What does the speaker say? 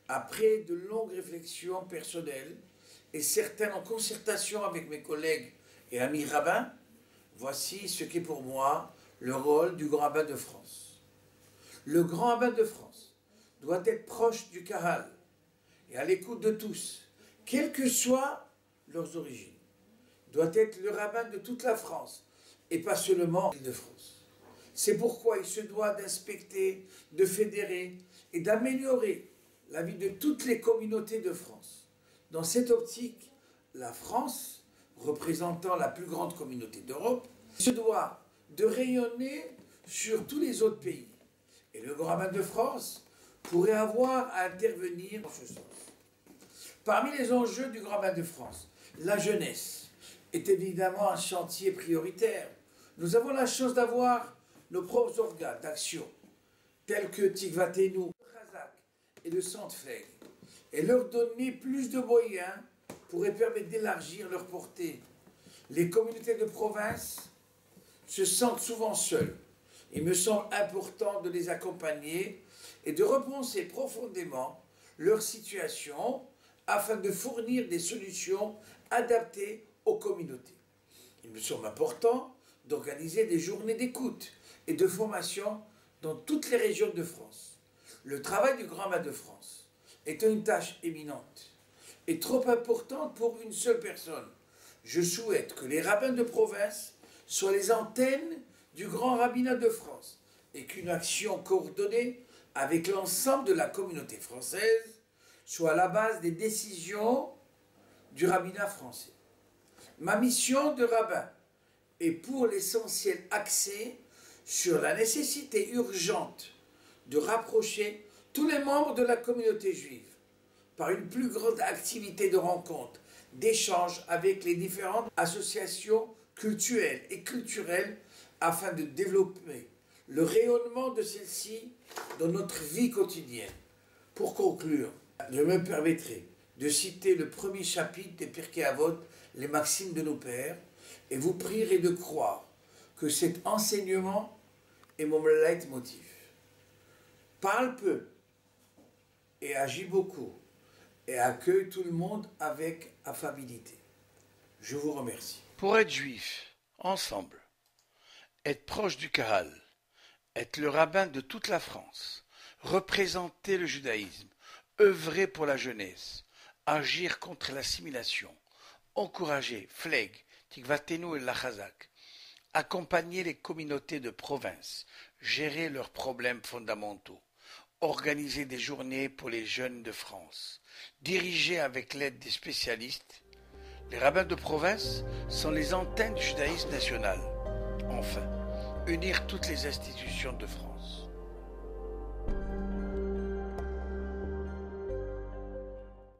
Après de longues réflexions personnelles et certaines en concertation avec mes collègues et amis rabbins, voici ce qu'est pour moi le rôle du grand rabbin de France. Le grand rabbin de France doit être proche du Kahal et à l'écoute de tous, quelles que soient leurs origines. Doit être le rabbin de toute la France et pas seulement de France. C'est pourquoi il se doit d'inspecter, de fédérer et d'améliorer la vie de toutes les communautés de France. Dans cette optique, la France, représentant la plus grande communauté d'Europe, se doit de rayonner sur tous les autres pays. Et le grand rabbin de France pourrait avoir à intervenir dans ce sens. Parmi les enjeux du grand rabbin de France, la jeunesse est évidemment un chantier prioritaire. Nous avons la chance d'avoir nos propres organes d'action, tels que Tikvateinu, le Chazak et le Centre Fleg, et leur donner plus de moyens pourrait permettre d'élargir leur portée. Les communautés de province se sentent souvent seules. Il me semble important de les accompagner et de repenser profondément leur situation afin de fournir des solutions adaptées aux communautés. Il me semble important d'organiser des journées d'écoute et de formation dans toutes les régions de France. Le travail du grand rabbin de France est une tâche éminente et trop importante pour une seule personne. Je souhaite que les rabbins de province soient les antennes du grand rabbinat de France et qu'une action coordonnée avec l'ensemble de la communauté française soit à la base des décisions du rabbinat français. Ma mission de rabbin est pour l'essentiel axée sur la nécessité urgente de rapprocher tous les membres de la communauté juive par une plus grande activité de rencontre, d'échange avec les différentes associations cultuelles et culturelles afin de développer le rayonnement de celles-ci dans notre vie quotidienne. Pour conclure, je me permettrai de citer le premier chapitre des Pirkei Avot, les maximes de nos pères, et vous prierez de croire que cet enseignement est mon leitmotiv. Parle peu et agis beaucoup et accueille tout le monde avec affabilité. Je vous remercie. Pour être juif, ensemble, être proche du Kahal, être le rabbin de toute la France, représenter le judaïsme, œuvrer pour la jeunesse, agir contre l'assimilation, encourager Fleg, Tikvateinu et la Chazak, accompagner les communautés de province, gérer leurs problèmes fondamentaux, organiser des journées pour les jeunes de France, diriger avec l'aide des spécialistes. Les rabbins de province sont les antennes du judaïsme national. Enfin, unir toutes les institutions de France.